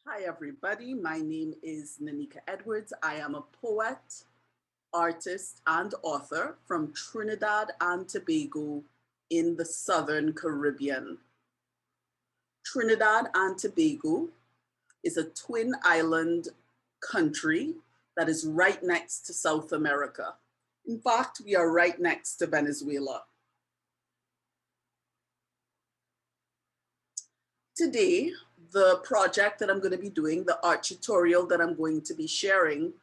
Hi, everybody. My name is Nanika Edwards. I am a poet, artist, and author from Trinidad and Tobago in the Southern Caribbean. Trinidad and Tobago is a twin island country that is right next to South America. In fact, we are right next to Venezuela. Today, the project that I'm going to be doing, the art tutorial that I'm going to be sharing,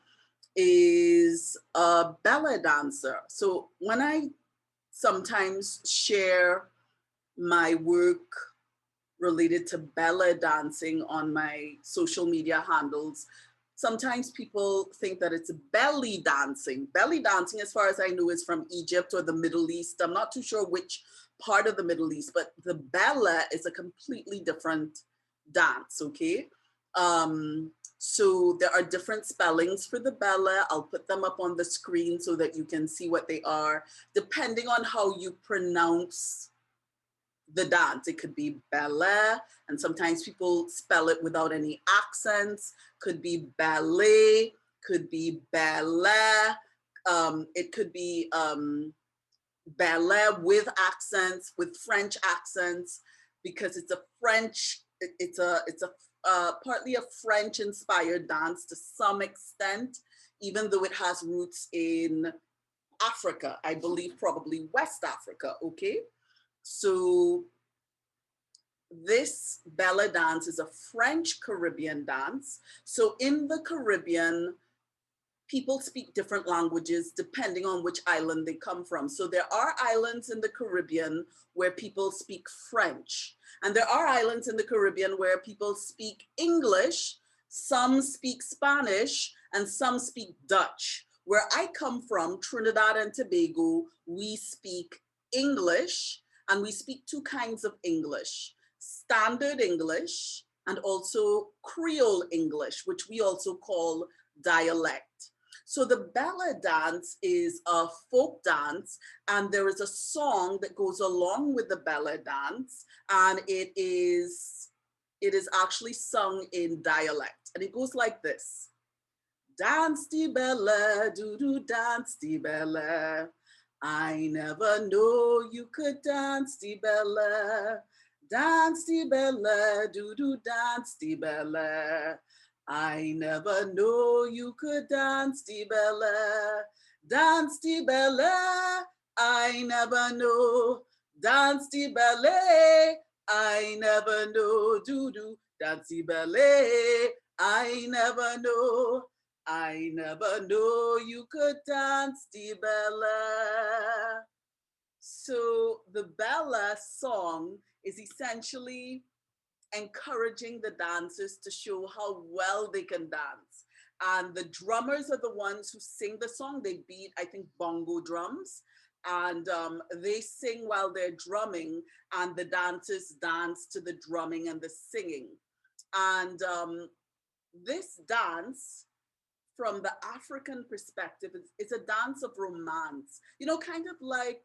is a Bèlè dancer. So when I sometimes share my work related to Bèlè dancing on my social media handles, sometimes people think that it's belly dancing. Belly dancing, as far as I know, is from Egypt or the Middle East. I'm not too sure which part of the Middle East, but the Bèlè is a completely different dance, okay? So there are different spellings for the Bèlè. I'll put them up on the screen so that you can see what they are, depending on how you pronounce the dance. It could be Bèlè, and sometimes people spell it without any accents. Could be Bèlè, could be Bèlè. It could be Bèlè with accents, with French accents, because it's a French, it's a partly a French inspired dance to some extent, even though it has roots in Africa, I believe probably West Africa, okay? So this Bèlè dance is a French Caribbean dance. So in the Caribbean, people speak different languages depending on which island they come from. So there are islands in the Caribbean where people speak French. And there are islands in the Caribbean where people speak English, some speak Spanish, and some speak Dutch. Where I come from, Trinidad and Tobago, we speak English, and we speak two kinds of English: Standard English and also Creole English, which we also call dialect. So the Bèlè dance is a folk dance, and there is a song that goes along with the Bèlè dance, and it is actually sung in dialect, and it goes like this: Dance the Bèlè, do dance the Bèlè. I never know you could dance the Bèlè. Dance the Bèlè, do dance the Bèlè. I never know you could dance the Bèlè. Dance the Bèlè, I never know. Dance the Bèlè, I never know. Do dance the Bèlè, I never know. I never know you could dance the Bèlè. So the Bèlè song is essentially encouraging the dancers to show how well they can dance. And the drummers are the ones who sing the song. They beat, I think, bongo drums. And they sing while they're drumming, and the dancers dance to the drumming and the singing. And this dance, from the African perspective, it's a dance of romance. You know, kind of like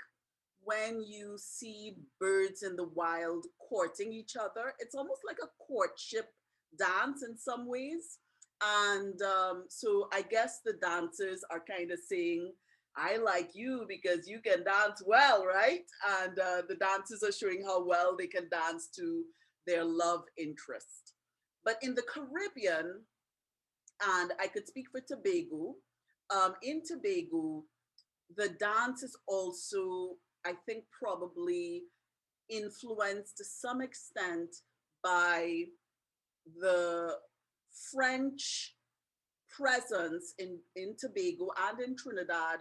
when you see birds in the wild courting each other. It's almost like a courtship dance in some ways. And so I guess the dancers are kind of saying, I like you because you can dance well, right? And the dancers are showing how well they can dance to their love interest. But in the Caribbean, and I could speak for Tobago, in Tobago, the dance is also, I think, probably influenced to some extent by the French presence in Tobago and in Trinidad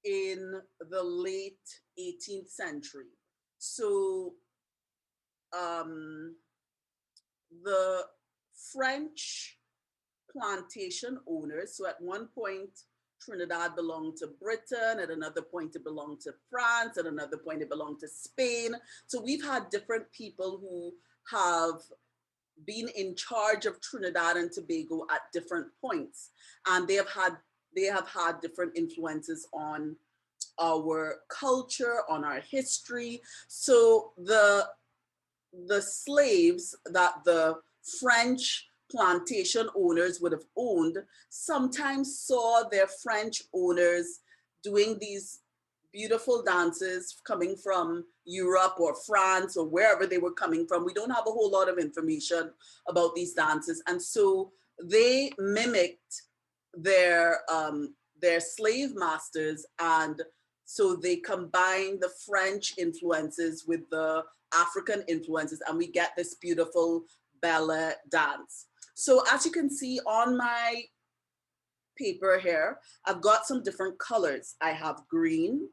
in the late 18th century. So the French plantation owners, so at one point, Trinidad belonged to Britain, at another point it belonged to France, at another point it belonged to Spain. So we've had different people who have been in charge of Trinidad and Tobago at different points. And they have had different influences on our culture, on our history. So the slaves that the French plantation owners would have owned sometimes saw their French owners doing these beautiful dances coming from Europe or France or wherever they were coming from. We don't have a whole lot of information about these dances. And so they mimicked their slave masters, and so they combine the French influences with the African influences, and we get this beautiful Bele dance. So as you can see on my paper here, I've got some different colors. I have green,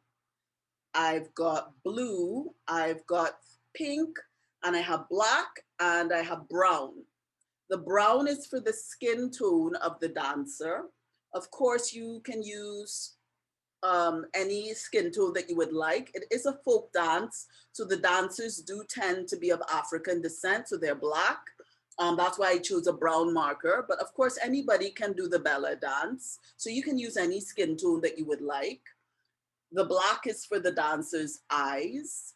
I've got blue, I've got pink, and I have black, and I have brown. The brown is for the skin tone of the dancer. Of course, you can use any skin tone that you would like. It is a folk dance, so the dancers do tend to be of African descent, so they're black. That's why I chose a brown marker, but of course anybody can do the Bele dance, so you can use any skin tone that you would like. The black is for the dancer's eyes,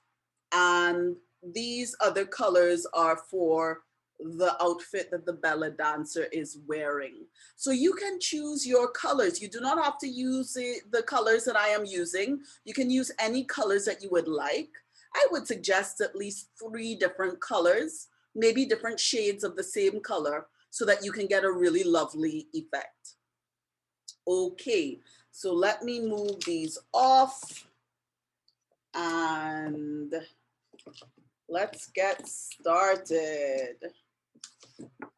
and these other colors are for the outfit that the Bele dancer is wearing. So you can choose your colors. You do not have to use the colors that I am using. You can use any colors that you would like. I would suggest at least 3 different colors, maybe different shades of the same color, so that you can get a really lovely effect. Okay, so let me move these off and let's get started.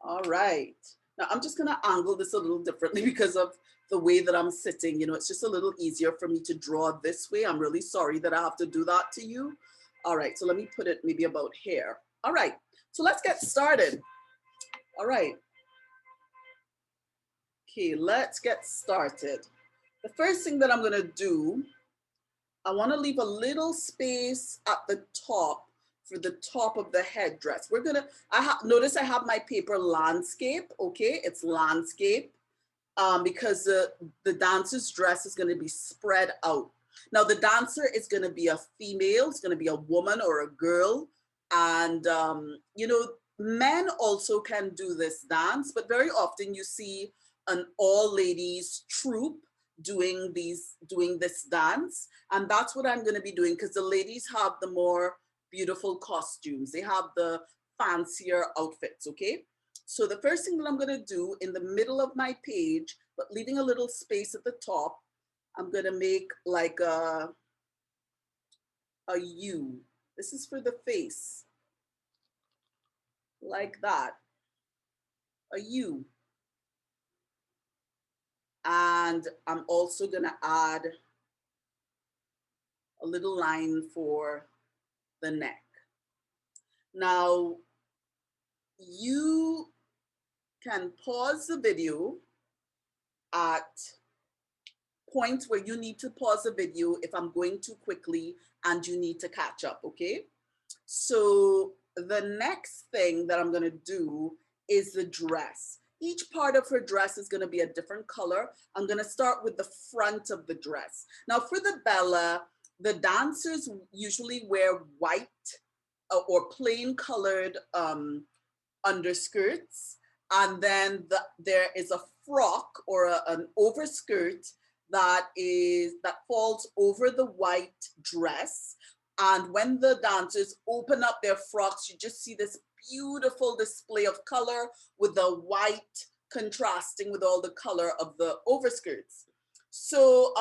All right. Now I'm just gonna angle this a little differently because of the way that I'm sitting. You know, it's just a little easier for me to draw this way. I'm really sorry that I have to do that to you. All right, so let me put it maybe about here. All right, so let's get started. All right. Okay, let's get started. The first thing that I'm gonna do, I wanna leave a little space at the top for the top of the headdress. We're gonna, notice I have my paper landscape, okay? It's landscape because the dancer's dress is gonna be spread out. Now the dancer is gonna be a female, it's gonna be a woman or a girl. And you know, men also can do this dance, but very often you see an all ladies troupe doing this dance. And that's what I'm gonna be doing because the ladies have the more beautiful costumes. They have the fancier outfits, okay? So the first thing that I'm gonna do in the middle of my page, but leaving a little space at the top, I'm gonna make like a U. This is for the face, like that, a U. And I'm also gonna add a little line for the neck. Now, you can pause the video at points where you need to pause the video if I'm going too quickly and you need to catch up, okay? So the next thing that I'm gonna do is the dress. Each part of her dress is gonna be a different color. I'm gonna start with the front of the dress. Now for the Bele, the dancers usually wear white or plain colored underskirts. And then there is a frock or an overskirt that falls over the white dress. And when the dancers open up their frocks, you just see this beautiful display of color with the white contrasting with all the color of the overskirts. So,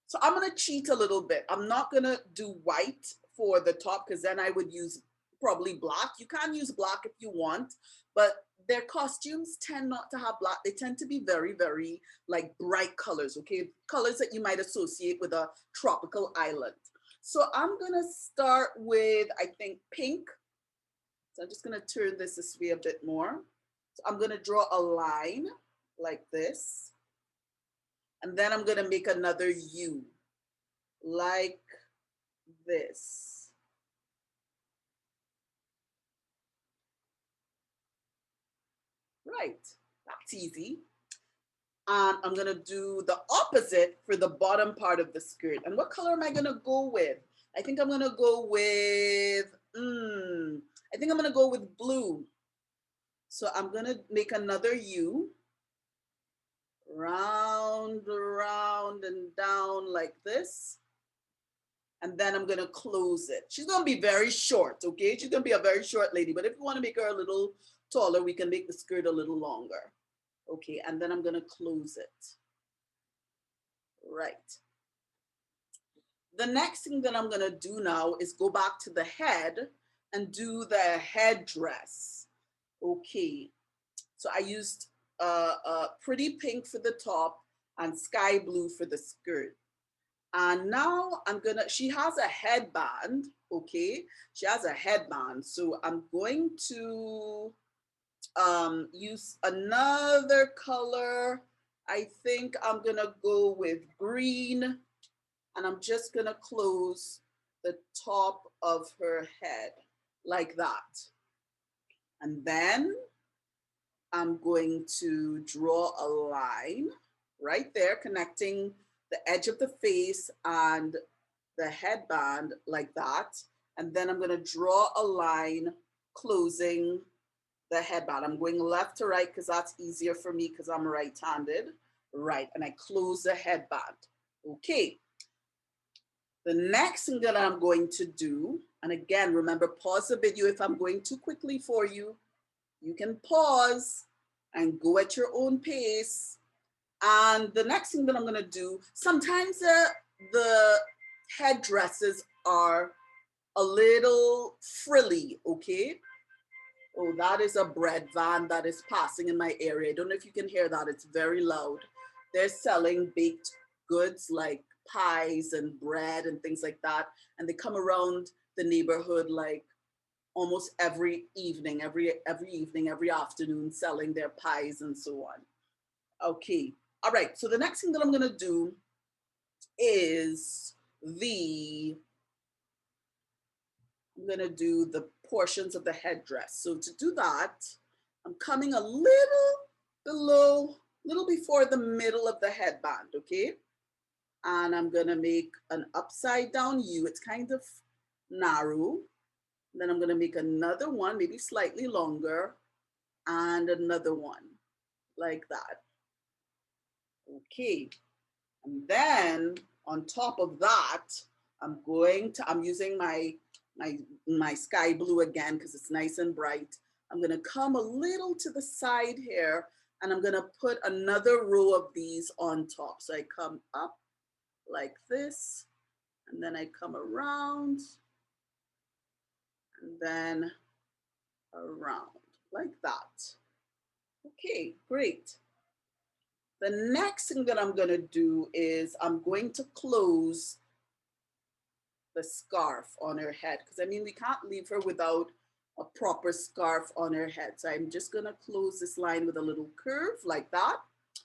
so I'm gonna cheat a little bit. I'm not gonna do white for the top because then I would use probably black. You can use black if you want, but their costumes tend not to have black. They tend to be very, very like bright colors, okay? Colors that you might associate with a tropical island. So I'm gonna start with, I think, pink. So I'm just gonna turn this way a bit more. So I'm gonna draw a line like this. And then I'm gonna make another U, like this. Right, that's easy. And I'm gonna do the opposite for the bottom part of the skirt. And what color am I gonna go with? I think I'm gonna go with, I think I'm gonna go with blue. So I'm gonna make another U, round, around, and down like this. And then I'm gonna close it. She's gonna be very short, okay? She's gonna be a very short lady, but if you wanna make her a little taller, we can make the skirt a little longer. Okay, and then I'm gonna close it. Right. The next thing that I'm gonna do now is go back to the head and do the headdress. Okay, so I used pretty pink for the top and sky blue for the skirt. And now she has a headband, okay? She has a headband. So I'm going to use another color. I think I'm gonna go with green, and I'm just gonna close the top of her head like that. And then I'm going to draw a line right there connecting the edge of the face and the headband like that. And then I'm gonna draw a line closing the headband. I'm going left to right because that's easier for me because I'm right-handed. Right, and I close the headband. Okay. The next thing that I'm going to do, and again, remember, pause the video if I'm going too quickly for you. You can pause and go at your own pace. And the next thing that I'm gonna do, sometimes the headdresses are a little frilly, okay? Oh, that is a bread van that is passing in my area. I don't know if you can hear that, it's very loud. They're selling baked goods like pies and bread and things like that. And they come around the neighborhood like almost every evening, every evening, every afternoon, selling their pies and so on. Okay, all right, so the next thing that I'm gonna do is I'm gonna do the portions of the headdress. So to do that, I'm coming a little before the middle of the headband, okay? And I'm gonna make an upside down U. It's kind of narrow. Then I'm gonna make another one, maybe slightly longer, and another one like that. Okay, and then on top of that, I'm using my sky blue again because it's nice and bright. I'm gonna come a little to the side here and I'm gonna put another row of these on top. So I come up like this, and then I come around, and then around like that. Okay, great. The next thing that I'm gonna do is I'm going to close the scarf on her head, because I mean, we can't leave her without a proper scarf on her head. So I'm just gonna close this line with a little curve like that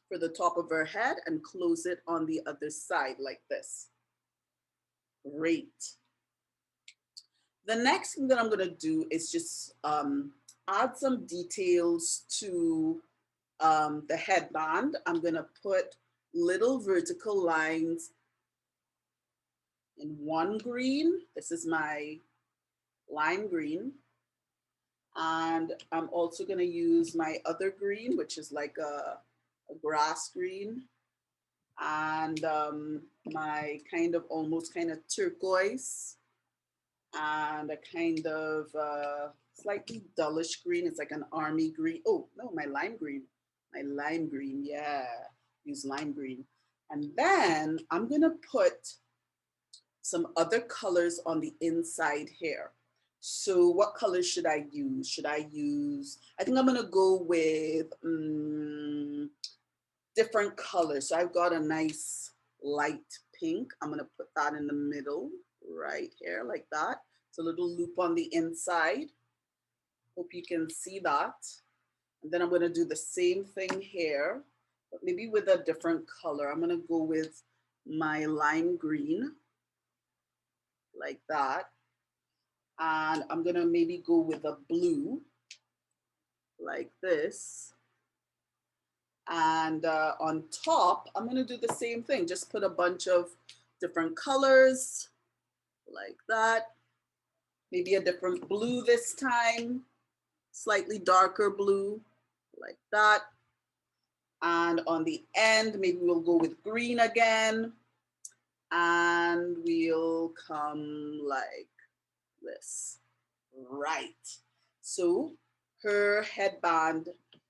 for the top of her head and close it on the other side like this. Great. The next thing that I'm gonna do is just add some details to the headband. I'm gonna put little vertical lines in one green. This is my lime green. And I'm also gonna use my other green, which is like a grass green. And my kind of almost kind of turquoise. And a kind of slightly dullish green. It's like an army green. Oh, no, my lime green. My lime green, yeah, use lime green. And then I'm gonna put some other colors on the inside here. So what colors should I use? I think I'm gonna go with different colors. So I've got a nice light pink. I'm gonna put that in the middle right here like that. It's a little loop on the inside. Hope you can see that. And then I'm gonna do the same thing here, but maybe with a different color. I'm gonna go with my lime green like that. And I'm gonna maybe go with a blue like this. And on top, I'm gonna do the same thing. Just put a bunch of different colors like that. Maybe a different blue this time. slightly darker blue, like that. And on the end, maybe we'll go with green again. And we'll come like this. Right. So her headband,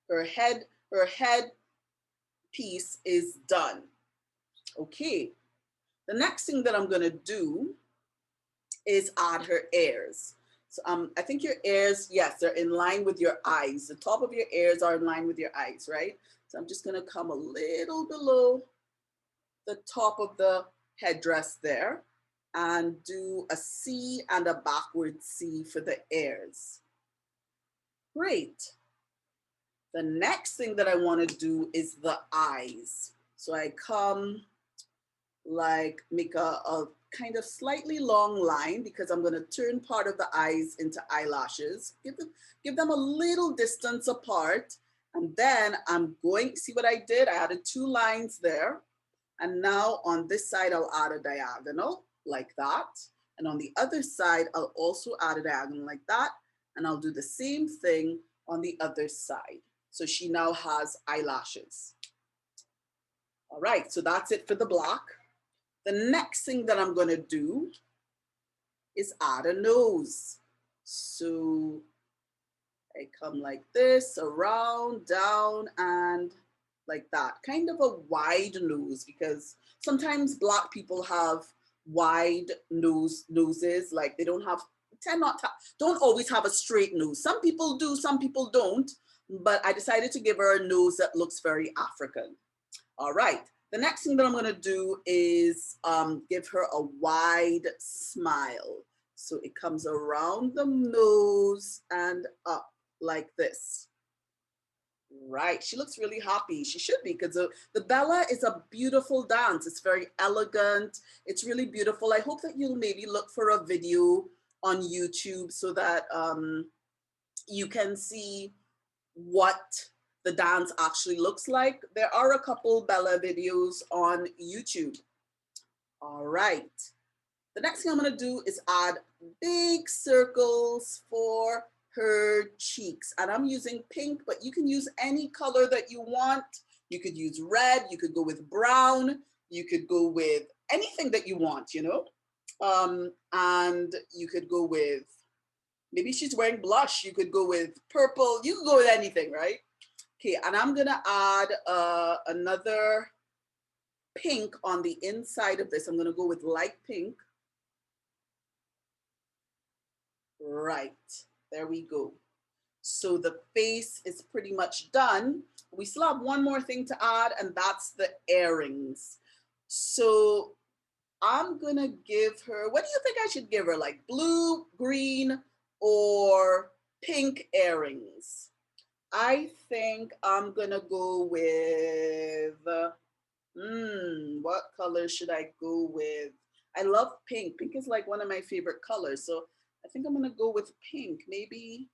her head piece is done. Okay. The next thing that I'm gonna do is add her ears. So I think your ears, yes, they're in line with your eyes. The top of your ears are in line with your eyes, right? So I'm just gonna come a little below the top of the headdress there and do a C and a backward C for the ears. Great. The next thing that I want to do is the eyes. So I come like make a kind of slightly long line because I'm going to turn part of the eyes into eyelashes. Give them a little distance apart. And then I'm going, see what I did? I added 2 lines there. And now on this side, I'll add a diagonal like that. And on the other side, I'll also add a diagonal like that. And I'll do the same thing on the other side. So she now has eyelashes. All right, so that's it for the black. The next thing that I'm gonna do is add a nose. So I come like this, around, down, and like that. Kind of a wide nose because sometimes Black people have wide noses, like they don't always have a straight nose. Some people do, some people don't, but I decided to give her a nose that looks very African. All right, the next thing that I'm gonna do is give her a wide smile. So it comes around the nose and up like this. Right, she looks really happy. She should be, because the Bele is a beautiful dance. It's very elegant. It's really beautiful. I hope that you'll maybe look for a video on YouTube so that you can see what the dance actually looks like. There are a couple Bele videos on YouTube. All right. The next thing I'm gonna do is add big circles for her cheeks. And I'm using pink, but you can use any color that you want. You could use red, you could go with brown, you could go with anything that you want, you know? And you could go with, maybe she's wearing blush, you could go with purple, you could go with anything, right? Okay, and I'm gonna add another pink on the inside of this. I'm gonna go with light pink. Right, there we go. So the face is pretty much done. We still have one more thing to add, and that's the earrings. So I'm gonna give her, what do you think I should give her? Like blue, green, or pink earrings? I think I'm gonna go with, what color should I go with? I love pink. Pink is like one of my favorite colors. So I think I'm gonna go with pink. Maybe,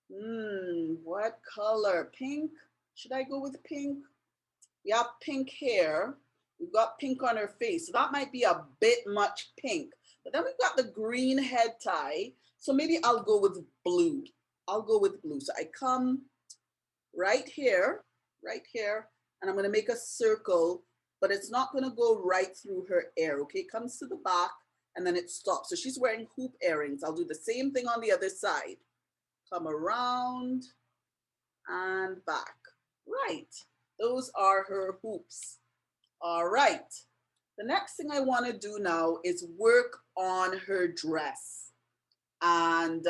what color? Pink? Should I go with pink? We have pink hair. We've got pink on her face. So that might be a bit much pink. But then we've got the green head tie. So maybe I'll go with blue. I'll go with blue. So I come right here, and I'm gonna make a circle, but it's not gonna go right through her ear, okay? It comes to the back and then it stops. So she's wearing hoop earrings. I'll do the same thing on the other side. Come around and back. Right, those are her hoops. All right, the next thing I wanna do now is work on her dress. And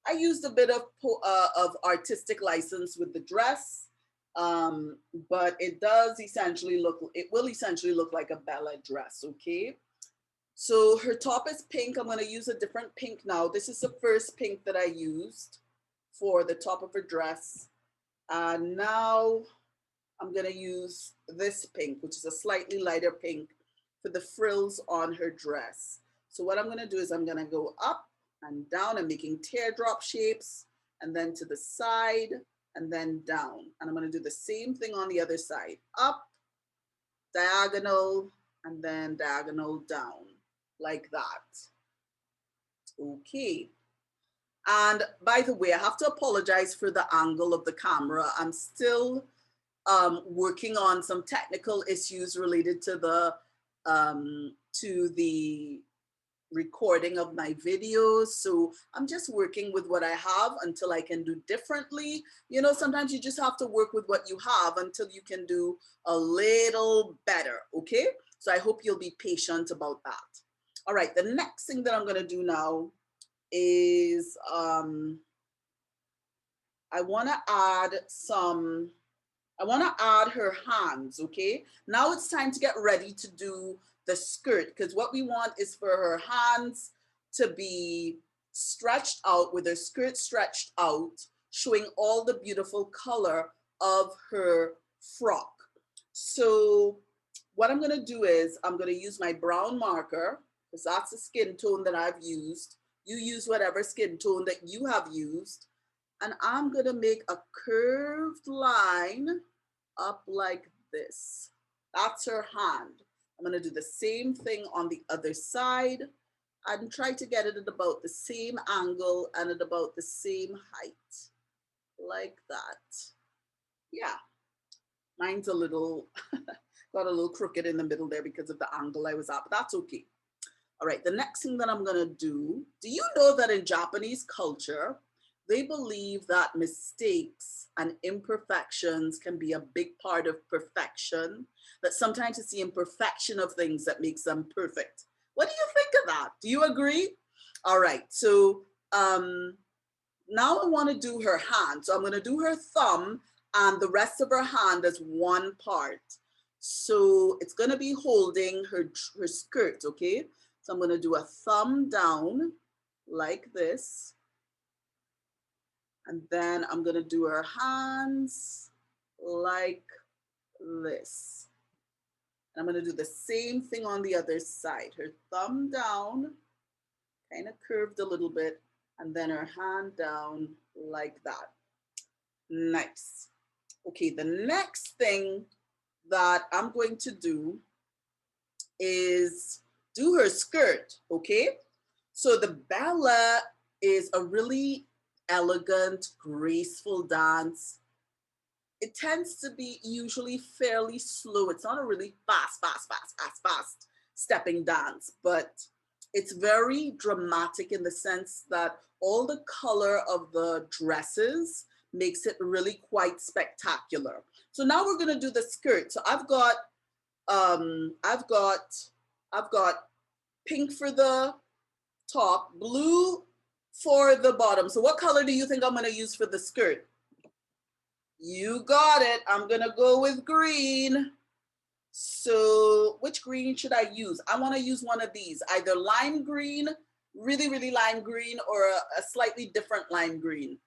I used a bit of artistic license with the dress, but it will essentially look like a Bele dress, okay? So her top is pink. I'm gonna use a different pink now. This is the first pink that I used for the top of her dress. Now I'm gonna use this pink, which is a slightly lighter pink, for the frills on her dress. So what I'm gonna do is I'm gonna go up and down. I'm making teardrop shapes, and then to the side, and then down. And I'm gonna do the same thing on the other side. Up, diagonal, and then diagonal down, like that. Okay. And by the way, I have to apologize for the angle of the camera. I'm still working on some technical issues related to the recording of my videos. So I'm just working with what I have until I can do differently. You know, sometimes you just have to work with what you have until you can do a little better, okay? So I hope you'll be patient about that. All right, the next thing that I'm gonna do now is I wanna add her hands, okay? Now it's time to get ready to do the skirt, because what we want is for her hands to be stretched out, with her skirt stretched out, showing all the beautiful color of her frock. So what I'm gonna do is I'm gonna use my brown marker, because that's the skin tone that I've used. You use whatever skin tone that you have used. And I'm gonna make a curved line up like this. That's her hand. I'm gonna do the same thing on the other side and try to get it at about the same angle and at about the same height, like that. Yeah, mine's a little, got a little crooked in the middle there because of the angle I was at, but that's okay. All right, the next thing that I'm gonna do you know that in Japanese culture, they believe that mistakes and imperfections can be a big part of perfection, that sometimes it's the imperfection of things that makes them perfect. What do you think of that? Do you agree? All right, so now I want to do her hand. So I'm going to do her thumb and the rest of her hand as one part. So it's going to be holding her skirt, okay? So I'm going to do a thumb down like this. And then I'm gonna do her hands like this. And I'm gonna do the same thing on the other side. Her thumb down, kind of curved a little bit, and then her hand down like that. Nice. Okay, the next thing that I'm going to do is do her skirt, okay? So the Bele is a really elegant, graceful dance. It tends to be usually fairly slow. It's not a really fast stepping dance, but it's very dramatic in the sense that all the color of the dresses makes it really quite spectacular. So now we're gonna do the skirt. So I've got pink for the top, blue for the bottom. So what color do you think I'm gonna use for the skirt? You got it. I'm gonna go with green. So which green should I use? I wanna use one of these, either lime green, really lime green, or a slightly different lime green.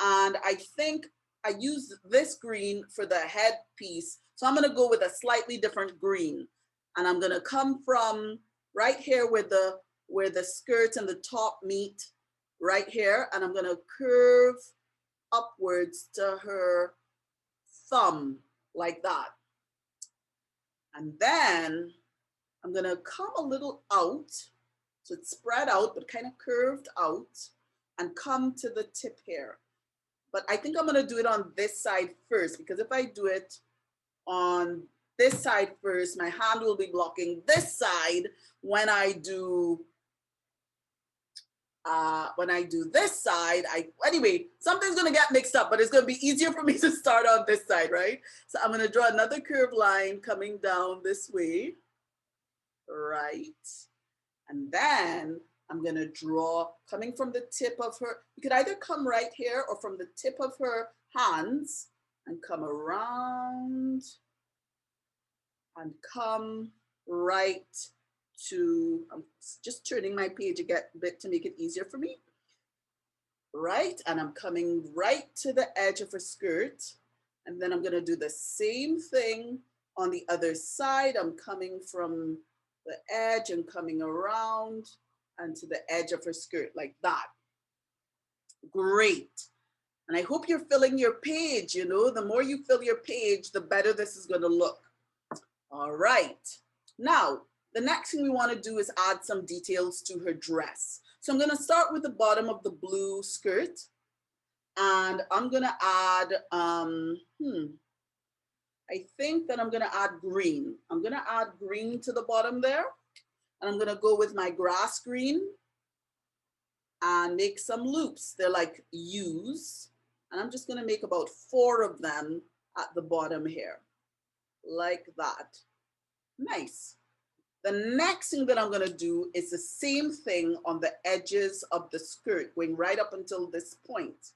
And I think I used this green for the head piece. So I'm gonna go with a slightly different green. And I'm gonna come from right here where the skirt and the top meet, right here, and I'm gonna curve upwards to her thumb like that. And then I'm gonna come a little out, so it's spread out, but kind of curved out, and come to the tip here. But I think I'm gonna do it on this side first, because if I do it on this side first, my hand will be blocking this side when I do this side. Anyway, something's gonna get mixed up, but it's gonna be easier for me to start on this side, right? So I'm gonna draw another curved line coming down this way, right? And then I'm gonna draw, coming from the tip of her, you could either come right here or from the tip of her hands and come around and come right to, I'm just turning my page a bit to make it easier for me. Right, and I'm coming right to the edge of her skirt. And then I'm gonna do the same thing on the other side. I'm coming from the edge and coming around and to the edge of her skirt like that. Great. And I hope you're filling your page, you know, the more you fill your page, the better this is gonna look. All right, now, the next thing we want to do is add some details to her dress. So I'm gonna start with the bottom of the blue skirt, and I'm gonna add, I think that I'm gonna add green. I'm gonna add green to the bottom there, and I'm gonna go with my grass green and make some loops. They're like U's, and I'm just gonna make about 4 of them at the bottom here, like that. Nice. The next thing that I'm gonna do is the same thing on the edges of the skirt, going right up until this point,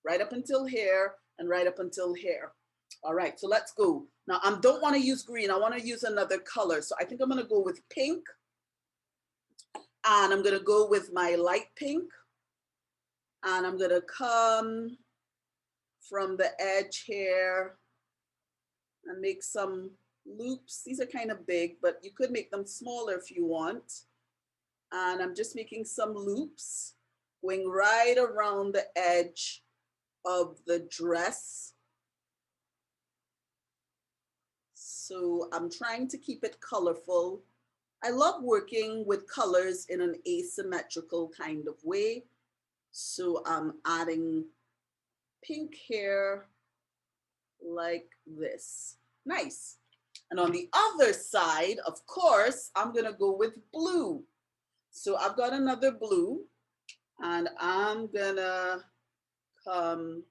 right up until here and right up until here. All right, so let's go. Now I don't wanna use green, I wanna use another color. So I think I'm gonna go with pink, and I'm gonna go with my light pink, and I'm gonna come from the edge here and make some loops. These are kind of big, but you could make them smaller if you want. And I'm just making some loops going right around the edge of the dress. So I'm trying to keep it colorful. I love working with colors in an asymmetrical kind of way. So I'm adding pink here like this. Nice. And on the other side, of course, I'm gonna go with blue. So I've got another blue, and I'm gonna come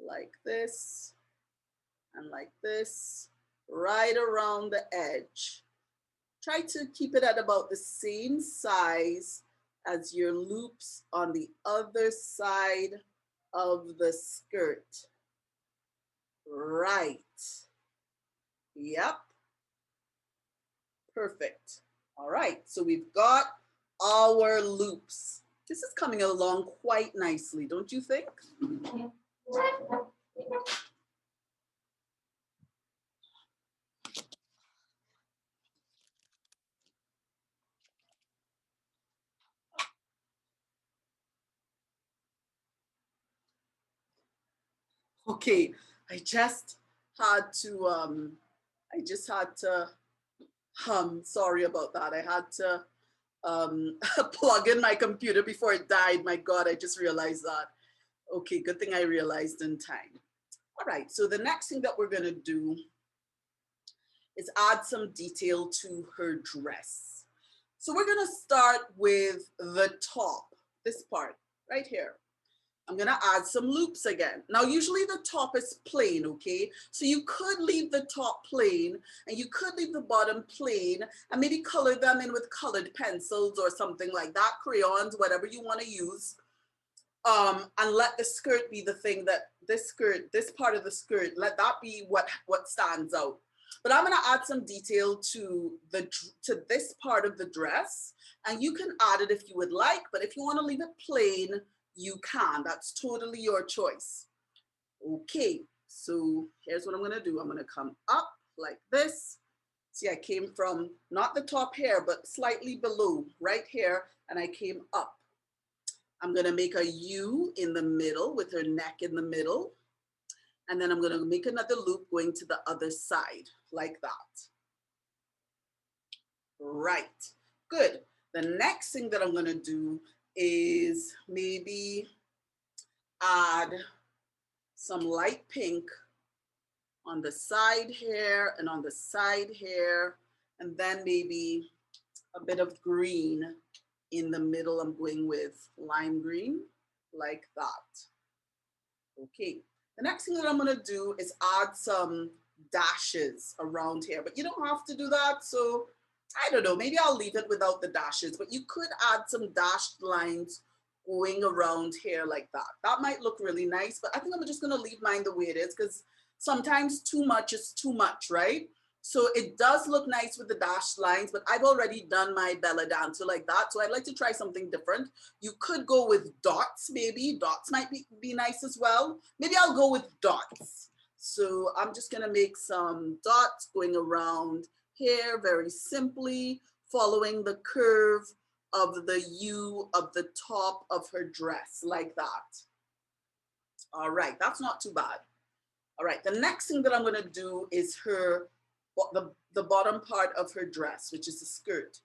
like this and like this, right around the edge. Try to keep it at about the same size as your loops on the other side of the skirt. Right. Yep. Perfect. All right, so we've got our loops. This is coming along quite nicely, don't you think? Okay, I just had to, sorry about that. I had to plug in my computer before it died. My God, I just realized that. Okay, good thing I realized in time. All right, so the next thing that we're gonna do is add some detail to her dress. So we're gonna start with the top, this part right here. I'm gonna add some loops again. Now, usually the top is plain, okay? So you could leave the top plain and you could leave the bottom plain and maybe color them in with colored pencils or something like that, crayons, whatever you wanna use. And let the skirt be the thing that this part of the skirt, let that be what stands out. But I'm gonna add some detail to this part of the dress, and you can add it if you would like, but if you wanna leave it plain, you can. That's totally your choice. Okay, so here's what I'm gonna do. I'm gonna come up like this. See, I came from not the top here, but slightly below, right here, and I came up. I'm gonna make a U in the middle with her neck in the middle. And then I'm gonna make another loop going to the other side, like that. Right, good. The next thing that I'm gonna do is maybe add some light pink on the side here and on the side here, and then maybe a bit of green in the middle. I'm going with lime green, like that. Okay, the next thing that I'm gonna do is add some dashes around here, but you don't have to do that. So I don't know, maybe I'll leave it without the dashes, but you could add some dashed lines going around here like that. That might look really nice, but I think I'm just gonna leave mine the way it is because sometimes too much is too much, right? So it does look nice with the dashed lines, but I've already done my Bele dancer like that. So I'd like to try something different. You could go with dots, maybe. Dots might be nice as well. Maybe I'll go with dots. So I'm just gonna make some dots going around here very simply, following the curve of the U of the top of her dress, like that. All right, that's not too bad. All right, the next thing that I'm gonna do is the bottom part of her dress, which is the skirt.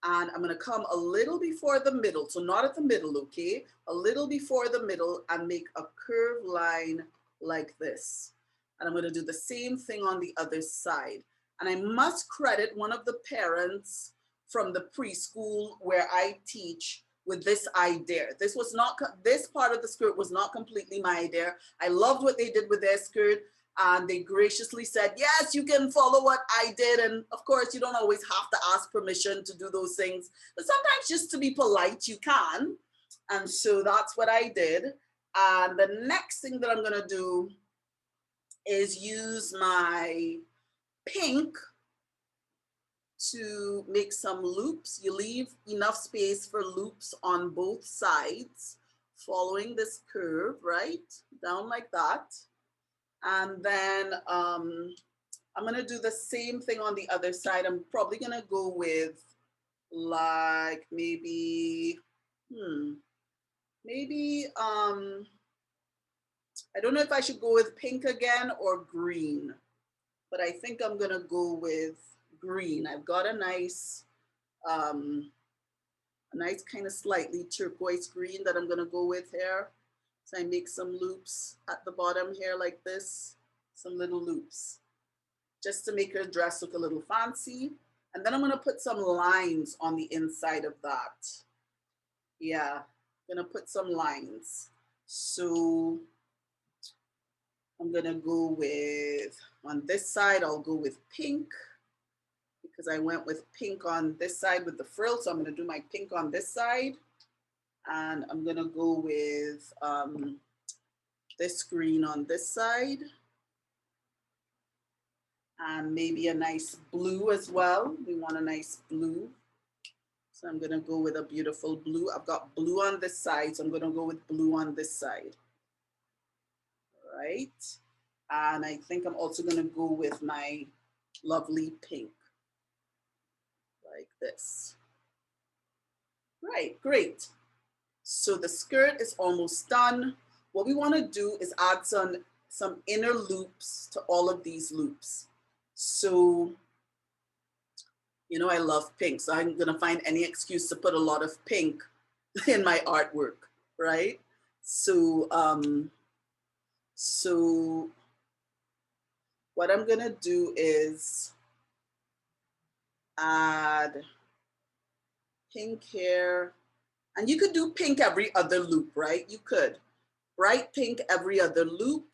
And I'm gonna come a little before the middle, so not at the middle, okay? A little before the middle and make a curved line like this. And I'm gonna do the same thing on the other side. And I must credit one of the parents from the preschool where I teach with this idea. This was not, this part of the skirt was not completely my idea. I loved what they did with their skirt. And they graciously said, yes, you can follow what I did. And of course, you don't always have to ask permission to do those things, but sometimes just to be polite, you can. And so that's what I did. And the next thing that I'm gonna do is use my pink to make some loops. You leave enough space for loops on both sides, following this curve, right? Down like that. And then I'm gonna do the same thing on the other side. I'm probably gonna go with like maybe, I don't know if I should go with pink again or green, but I think I'm gonna go with green. I've got a nice kind of slightly turquoise green that I'm gonna go with here. So I make some loops at the bottom here like this, some little loops, just to make her dress look a little fancy. And then I'm gonna put some lines on the inside of that. Yeah, I'm gonna put some lines. So I'm gonna go with, on this side, I'll go with pink because I went with pink on this side with the frill. So I'm gonna do my pink on this side. And I'm gonna go with this green on this side. And maybe a nice blue as well. We want a nice blue. So I'm gonna go with a beautiful blue. I've got blue on this side, so I'm gonna go with blue on this side. All right. And I think I'm also gonna go with my lovely pink, like this. Right, great. So the skirt is almost done. What we wanna do is add some inner loops to all of these loops. So, you know, I love pink, so I'm gonna find any excuse to put a lot of pink in my artwork, right? So, what I'm gonna do is add pink here, and you could do pink every other loop, right? You could, bright pink every other loop,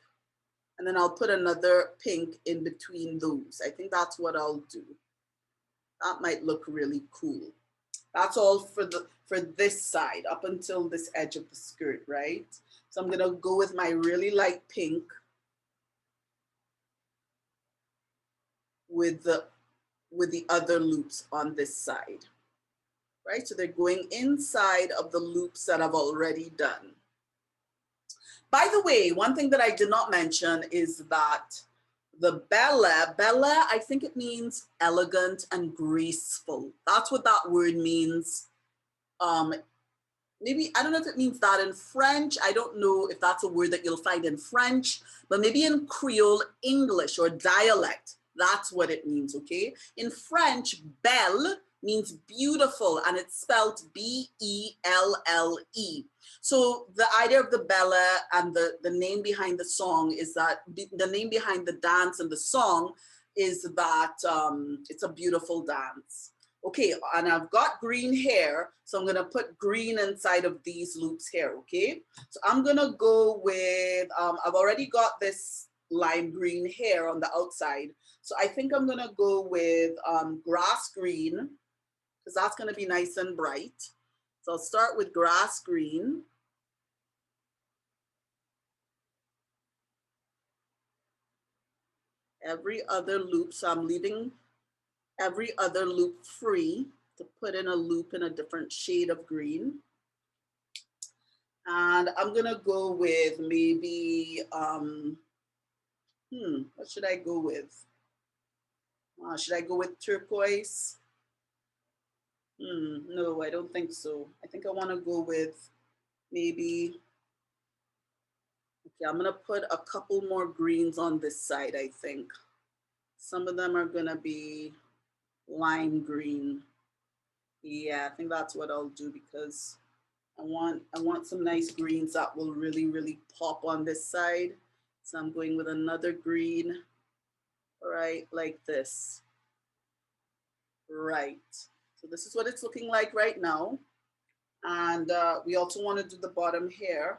and then I'll put another pink in between those. I think that's what I'll do. That might look really cool. That's all for this side up until this edge of the skirt, right? So I'm gonna go with my really light pink with the other loops on this side, right? So they're going inside of the loops that I've already done. By the way, one thing that I did not mention is that the Bele, I think it means elegant and graceful. That's what that word means. Maybe, I don't know if it means that in French. I don't know if that's a word that you'll find in French, but maybe in Creole English or dialect, that's what it means, okay? In French, belle means beautiful, and it's spelled B-E-L-L-E. So the idea of the Bele and the name behind the song is that, the name behind the dance and the song is that it's a beautiful dance. Okay, and I've got green hair, so I'm gonna put green inside of these loops here, okay? So I'm gonna go with, I've already got this lime green hair on the outside. So I think I'm gonna go with grass green, because that's gonna be nice and bright. So I'll start with grass green. Every other loop, so I'm leaving every other loop free to put in a loop in a different shade of green. And I'm gonna go with maybe, what should I go with? Should I go with turquoise? No, I don't think so. I think I wanna go with maybe, okay, I'm gonna put a couple more greens on this side, I think. Some of them are gonna be lime green. Yeah, I think that's what I'll do because I want some nice greens that will really, really pop on this side. So I'm going with another green, right, like this. Right. So this is what it's looking like right now. And we also want to do the bottom here.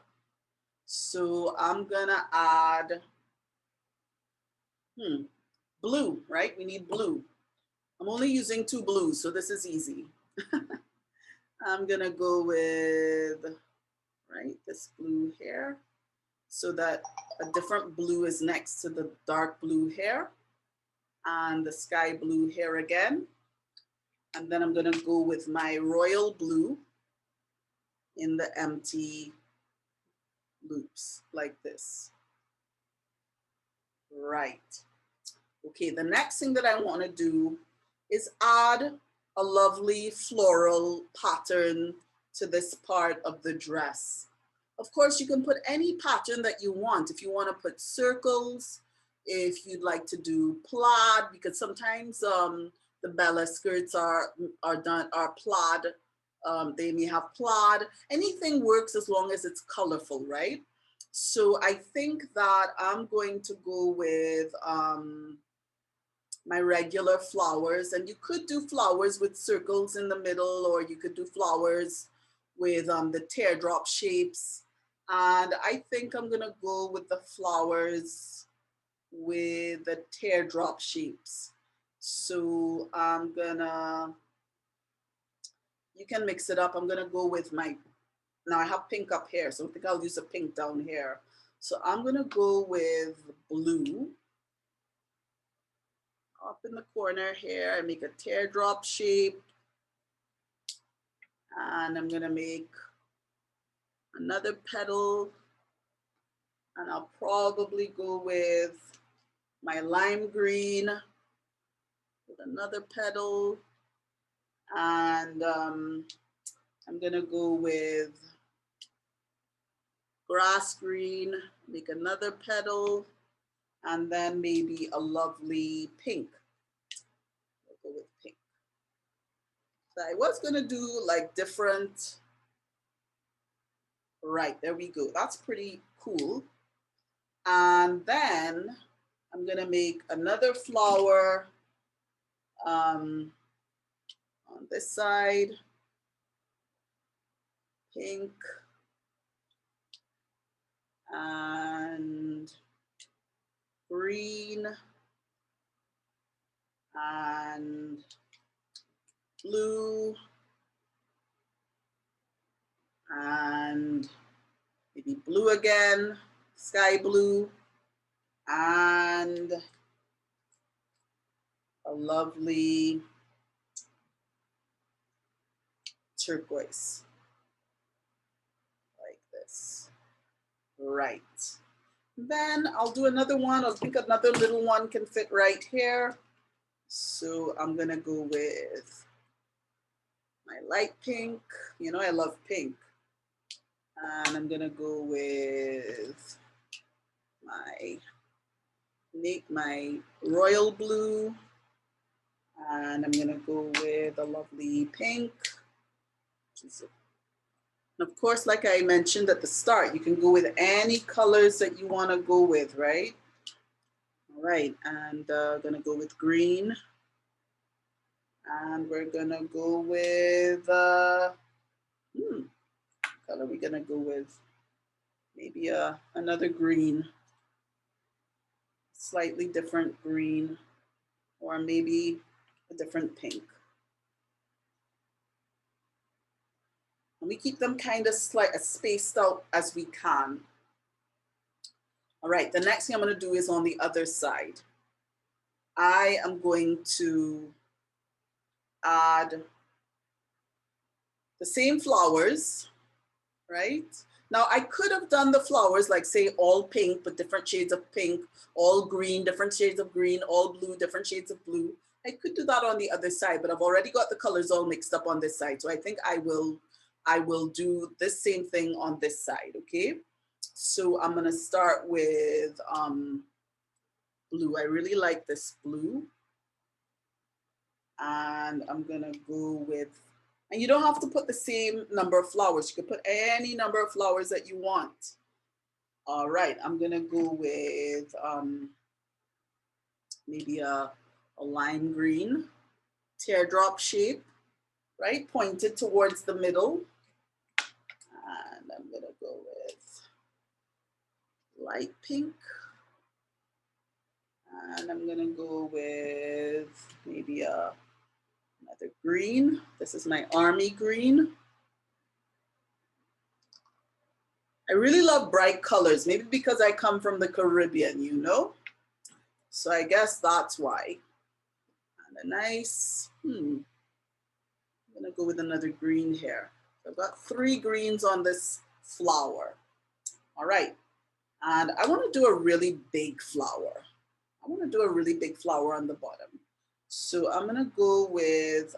So I'm gonna add blue, right? We need blue. I'm only using 2 blues, so this is easy. I'm gonna go with, right, this blue here, so that a different blue is next to the dark blue here, and the sky blue here again. And then I'm gonna go with my royal blue in the empty loops, like this. Right. Okay, the next thing that I wanna do is add a lovely floral pattern to this part of the dress. Of course, you can put any pattern that you want. If you want to put circles, if you'd like to do plaid, because sometimes the Bele skirts are plaid. They may have plaid. Anything works as long as it's colorful, right? So I think that I'm going to go with my regular flowers, and you could do flowers with circles in the middle, or you could do flowers with the teardrop shapes. And I think I'm gonna go with the flowers with the teardrop shapes. So I'm gonna, you can mix it up. I'm gonna go with my, now I have pink up here, so I think I'll use a pink down here. So I'm gonna go with blue. Up in the corner here, I make a teardrop shape, and I'm gonna make another petal, and I'll probably go with my lime green with another petal, and I'm gonna go with grass green, make another petal, and then maybe a lovely pink. I'll go with pink. So I was gonna do like different, right, there we go. That's pretty cool. And then I'm gonna make another flower on this side, pink, and green, and blue, and maybe blue again, sky blue, and a lovely turquoise, like this. Right. Then I'll do another one. I think another little one can fit right here. So I'm gonna go with my light pink. You know, I love pink. And I'm gonna go with my royal blue. And I'm gonna go with a lovely pink. And of course, like I mentioned at the start, you can go with any colors that you wanna go with, right? All right, and gonna go with green. And we're gonna go with, color we're gonna go with? Maybe another green, slightly different green, or maybe a different pink. And we keep them kind of spaced out as we can. All right, the next thing I'm gonna do is on the other side. I am going to add the same flowers, right? Now I could have done the flowers like say all pink, but different shades of pink, all green, different shades of green, all blue, different shades of blue. I could do that on the other side, but I've already got the colors all mixed up on this side. So I think I will do this same thing on this side, okay? So I'm gonna start with blue. I really like this blue. And I'm gonna go with And you don't have to put the same number of flowers. You can put any number of flowers that you want. All right, I'm gonna go with maybe a lime green, teardrop shape, right? Pointed towards the middle. And I'm gonna go with light pink. And I'm gonna go with maybe another green. This is my army green. I really love bright colors, maybe because I come from the Caribbean, you know? So I guess that's why. And a nice, I'm gonna go with another green here. So I've got 3 greens on this flower. All right, and I wanna do a really big flower. I wanna do a really big flower on the bottom. So I'm gonna go with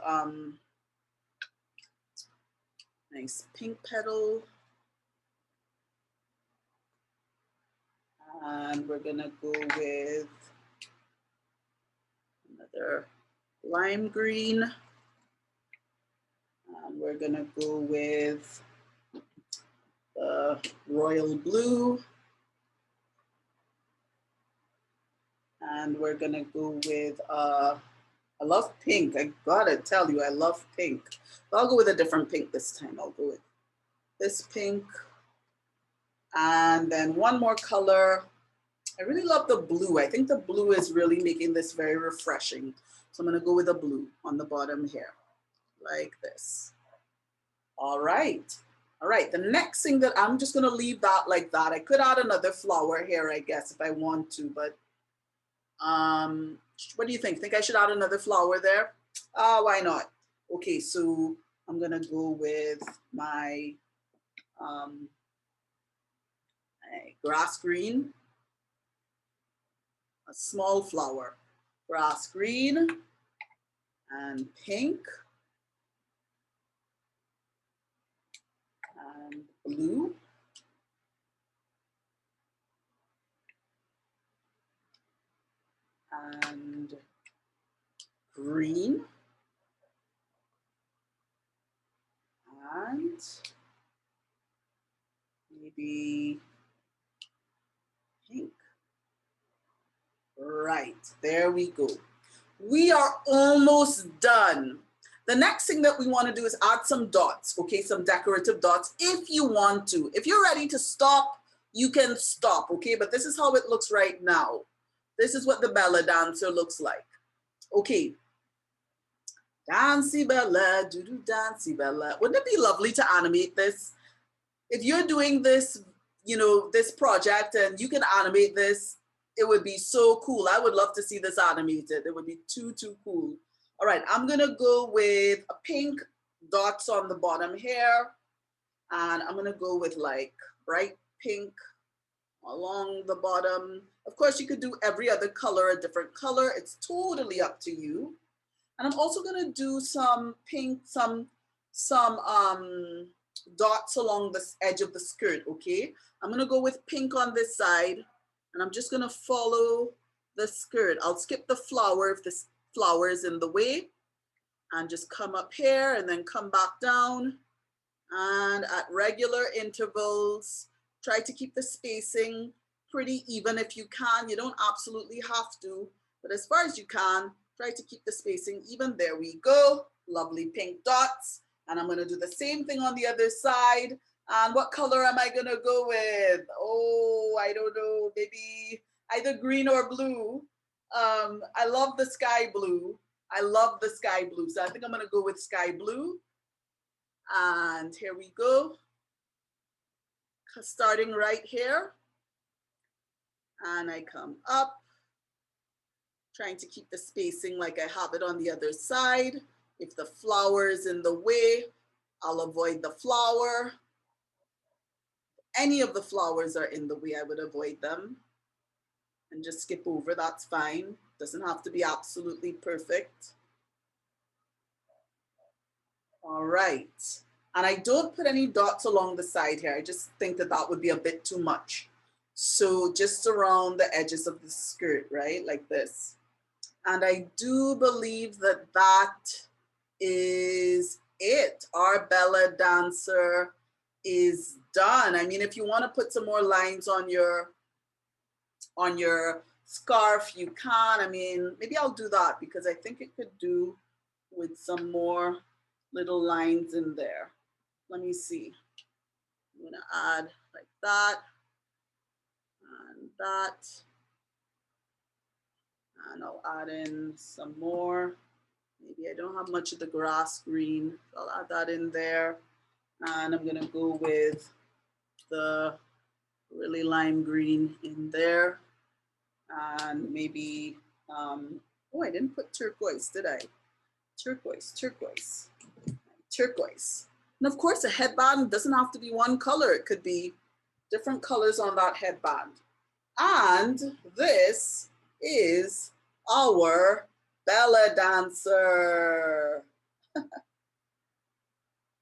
nice pink petal. And we're gonna go with another lime green. And we're gonna go with the royal blue. And we're gonna go with, I love pink. I gotta tell you, I love pink. But I'll go with a different pink this time. I'll go with this pink. And then one more color. I really love the blue. I think the blue is really making this very refreshing. So I'm gonna go with a blue on the bottom here, like this. All right. All right, the next thing that I'm just gonna leave that like that. I could add another flower here, I guess, if I want to, but what do you think? Think I should add another flower there? Why not? Okay, so I'm gonna go with my grass green, a small flower, grass green and pink and blue. And green and maybe pink. Right, there we go. We are almost done. The next thing that we want to do is add some dots, okay, some decorative dots if you want to. If you're ready to stop, you can stop, okay, but this is how it looks right now. This is what the Bele dancer looks like. Okay. Dancey Bele, do dancey Bele. Wouldn't it be lovely to animate this? If you're doing this, you know, this project and you can animate this, it would be so cool. I would love to see this animated. It would be too cool. All right, I'm gonna go with a pink dots on the bottom here. And I'm gonna go with like bright pink along the bottom. Of course, you could do every other color, a different color. It's totally up to you. And I'm also gonna do some pink, some dots along the edge of the skirt, okay? I'm gonna go with pink on this side and I'm just gonna follow the skirt. I'll skip the flower if this flower is in the way and just come up here and then come back down. And at regular intervals, try to keep the spacing pretty even if you can. You don't absolutely have to, but as far as you can, try to keep the spacing even. There we go, lovely pink dots. And I'm gonna do the same thing on the other side. And what color am I gonna go with? Oh, I don't know, maybe either green or blue. I love the sky blue. I love the sky blue. So I think I'm gonna go with sky blue. And here we go. Starting right here. And I come up, trying to keep the spacing like I have it on the other side. If the flower is in the way, I'll avoid the flower. Any of the flowers are in the way, I would avoid them and just skip over, that's fine. Doesn't have to be absolutely perfect. All right, and I don't put any dots along the side here. I just think that that would be a bit too much. So just around the edges of the skirt, right, like this. And I do believe that that is it. Our Bele dancer is done. I mean, if you want to put some more lines on your scarf, you can. I mean, maybe I'll do that because I think it could do with some more little lines in there. Let me see. I'm gonna add like that and that. And I'll add in some more. Maybe I don't have much of the grass green. I'll add that in there. And I'm gonna go with the really lime green in there. And maybe, oh, I didn't put turquoise, did I? Turquoise, turquoise, turquoise. And of course, a headband doesn't have to be one color. It could be different colors on that headband. And this is our Bele dancer.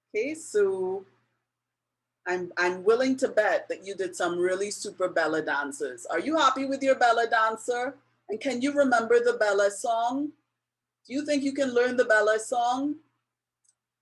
Okay, so I'm willing to bet that you did some really super Bele dances. Are you happy with your Bele dancer? And can you remember the Bele song? Do you think you can learn the Bele song?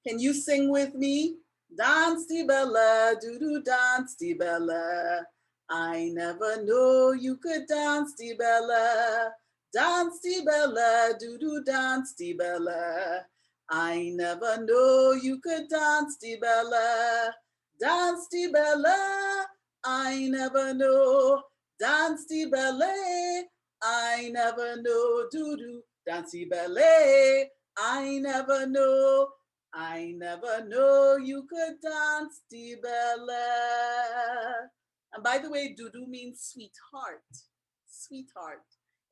Can you sing with me? Dance the Bele, do-do dance the Bele. I never know you could dance the Bele. Dance the Bele, do-do dance the Bele. I never know you could dance the Bele. Dance the Bele, I never know. Dance the Bele, I never know. Do-do dance the Bele, I never know. I never know you could dance the Bele. And by the way, doux-doux means sweetheart, sweetheart.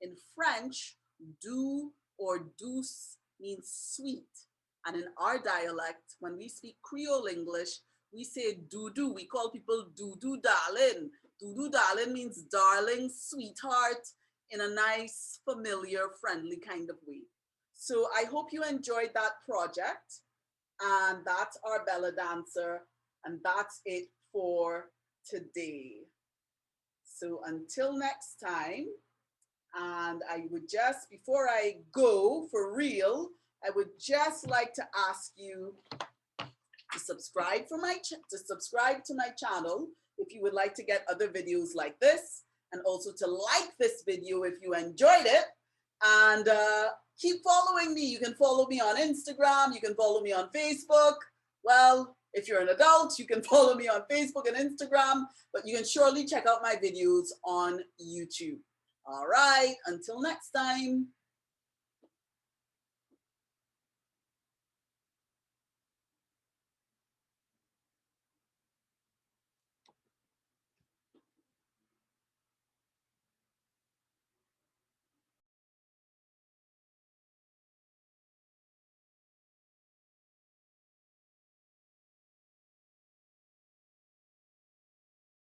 In French, doux or douce means sweet. And in our dialect, when we speak Creole English, we say doux-doux. We call people doux-doux darling. Doux-doux darling means darling, sweetheart, in a nice, familiar, friendly kind of way. So I hope you enjoyed that project. And that's our Bele dancer. And that's it for today. So until next time, and I would just, before I go for real, I would just like to ask you to subscribe to my channel if you would like to get other videos like this, and also to like this video if you enjoyed it, and keep following me. You can follow me on Instagram, you can follow me on Facebook. Well, if you're an adult, you can follow me on Facebook and Instagram, but you can surely check out my videos on YouTube. All right, until next time.